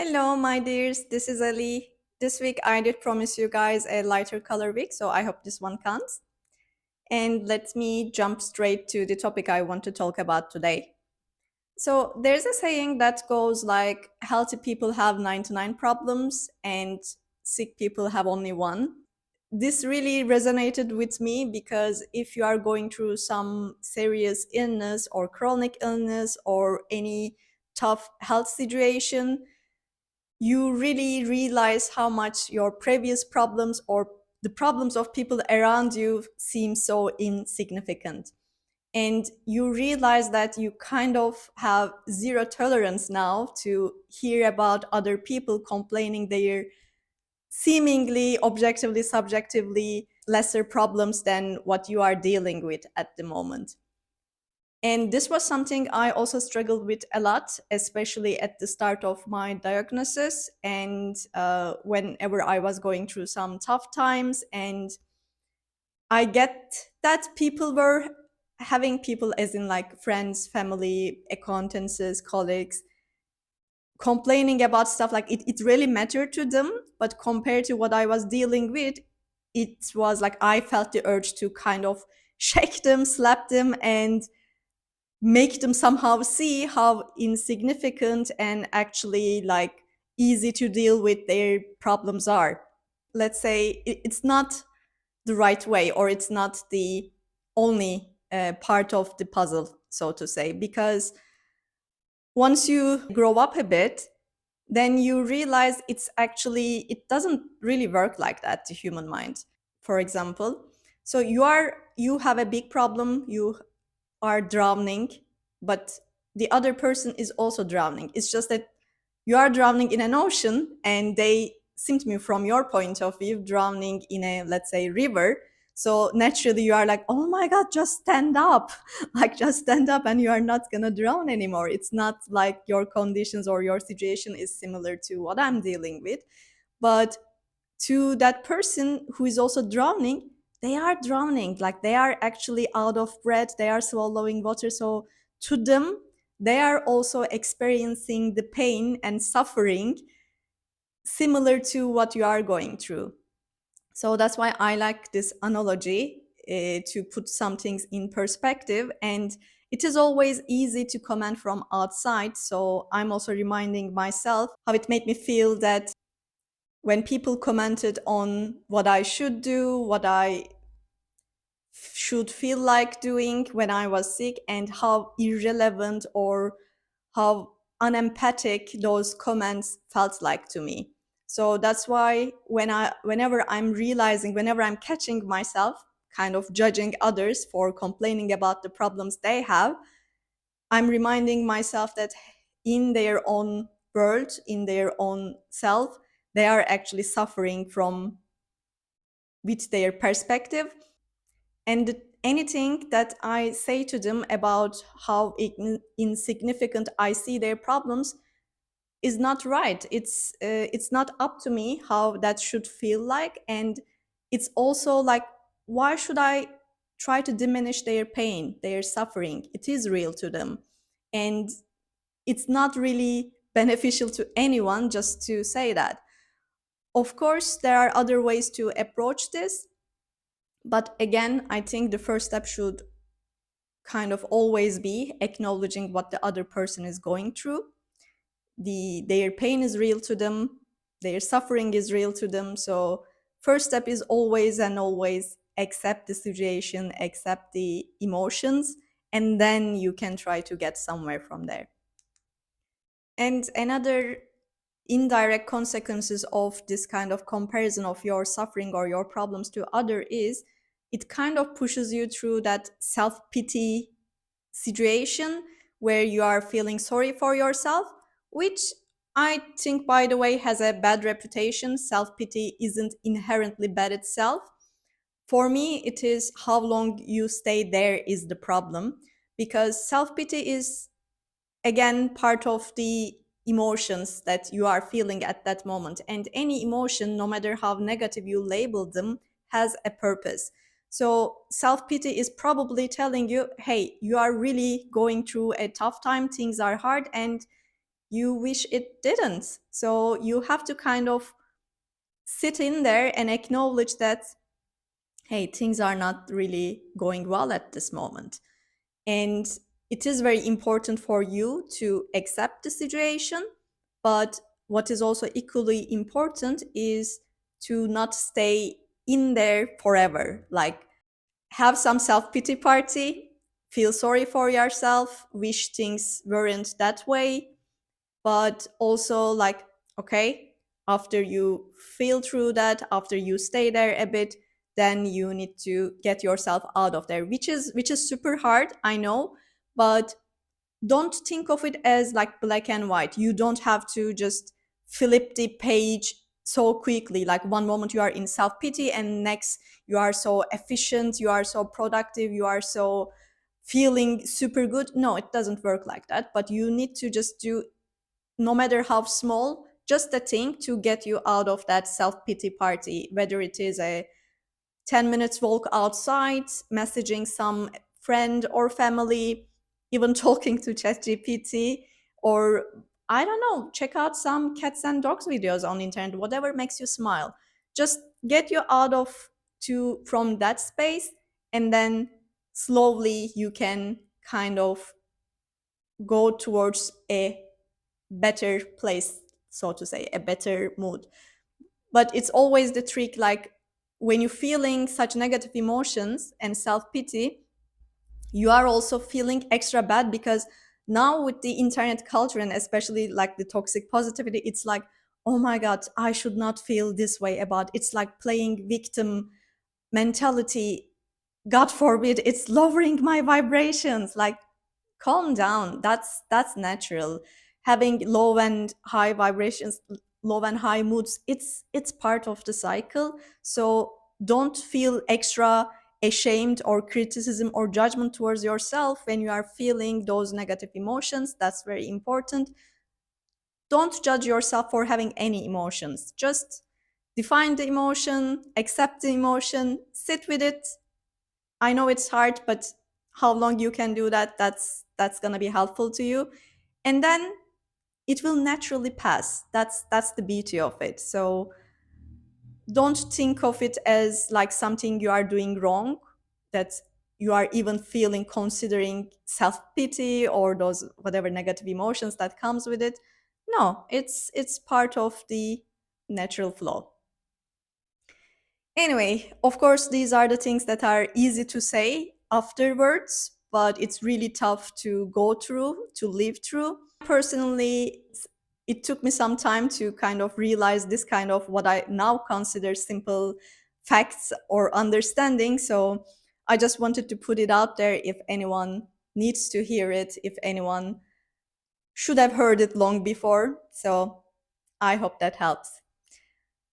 Hello, my dears. This is Ali. This week I did promise you guys a lighter color week, so I hope this one counts. And let me jump straight to the topic I want to talk about today. So, there's a saying that goes like healthy people have 99 problems and sick people have only one. This really resonated with me because if you are going through some serious illness or chronic illness or any tough health situation, you really realize how much your previous problems or the problems of people around you seem so insignificant. And you realize that you kind of have zero tolerance now to hear about other people complaining their seemingly objectively, subjectively lesser problems than what you are dealing with at the moment. And this was something I also struggled with a lot, especially at the start of my diagnosis and whenever I was going through some tough times. And I get that people were having people, as in like friends, family, acquaintances, colleagues, complaining about stuff like it really mattered to them. But compared to what I was dealing with, it was like I felt the urge to kind of shake them, slap them, and make them somehow see how insignificant and actually like easy to deal with their problems are. Let's say it's not the right way, or it's not the only part of the puzzle, so to say, because once you grow up a bit, then you realize it doesn't really work like that, the human mind. For example, so you have a big problem, you are drowning, but the other person is also drowning. It's just that you are drowning in an ocean and they seem to me, from your point of view, drowning in a, let's say, river. So naturally you are like, oh my God, just stand up. Like, just stand up and you are not gonna drown anymore. It's not like your conditions or your situation is similar to what I'm dealing with. But to that person who is also drowning, they are drowning, like they are actually out of breath, they are swallowing water. So to them, they are also experiencing the pain and suffering similar to what you are going through. So that's why I like this analogy, to put some things in perspective. And it is always easy to comment from outside, so I'm also reminding myself how it made me feel that when people commented on what I should do, what I should feel like doing when I was sick, and how irrelevant or how unempathic those comments felt like to me. So that's why whenever I'm catching myself kind of judging others for complaining about the problems they have, I'm reminding myself that in their own world, in their own self, they are actually suffering from with their perspective. And anything that I say to them about how insignificant I see their problems is not right. It's not up to me how that should feel like. And it's also like, why should I try to diminish their pain, their suffering? It is real to them. And it's not really beneficial to anyone just to say that. Of course, there are other ways to approach this, but again, I think the first step should kind of always be acknowledging what the other person is going through. Their pain is real to them, their suffering is real to them. So first step is always and always accept the situation, accept the emotions, and then you can try to get somewhere from there. And another indirect consequences of this kind of comparison of your suffering or your problems to other is it kind of pushes you through that self-pity situation where you are feeling sorry for yourself, which I think, by the way, has a bad reputation. Self-pity isn't inherently bad itself. For me, it is how long you stay there is the problem, because self-pity is again part of the emotions that you are feeling at that moment. And any emotion, no matter how negative you label them, has a purpose. So self-pity is probably telling you, hey, you are really going through a tough time, things are hard, and you wish it didn't. So you have to kind of sit in there and acknowledge that, hey, things are not really going well at this moment. And it is very important for you to accept the situation. But what is also equally important is to not stay in there forever. Like, have some self pity party, feel sorry for yourself, wish things weren't that way, but also like, okay, after you feel through that, after you stay there a bit, then you need to get yourself out of there, which is super hard, I know. But don't think of it as like black and white. You don't have to just flip the page so quickly, like one moment you are in self pity and next you are so efficient, you are so productive, you are so feeling super good. No, it doesn't work like that. But you need to just do, no matter how small, just a thing to get you out of that self pity party, whether it is a 10 minutes walk outside, messaging some friend or family, even talking to ChatGPT, or I don't know, check out some cats and dogs videos on internet, whatever makes you smile. Just get you out of to from that space, and then slowly you can kind of go towards a better place, so to say, a better mood. But it's always the trick, like when you're feeling such negative emotions and self-pity, you are also feeling extra bad because now with the internet culture and especially like the toxic positivity, it's like, oh my god, I should not feel this way about, it's like playing victim mentality. God forbid, it's lowering my vibrations. Like, calm down. That's natural. Having low and high vibrations, low and high moods, it's part of the cycle. So don't feel extra ashamed or criticism or judgment towards yourself when you are feeling those negative emotions. That's very important. Don't judge yourself for having any emotions. Just define the emotion, accept the emotion, sit with it. I know it's hard, but how long you can do that, that's going to be helpful to you. And then it will naturally pass. That's the beauty of it. So don't think of it as like something you are doing wrong, that you are even feeling, considering self-pity or those whatever negative emotions that comes with it. No, it's part of the natural flow. Anyway, of course, these are the things that are easy to say afterwards, but it's really tough to go through, to live through. Personally, it took me some time to kind of realize this kind of what I now consider simple facts or understanding. So I just wanted to put it out there if anyone needs to hear it, if anyone should have heard it long before. So I hope that helps.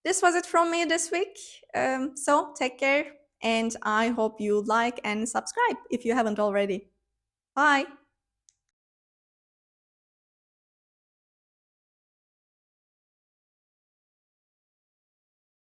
This was it from me this week. So take care, and I hope you like and subscribe if you haven't already. Bye.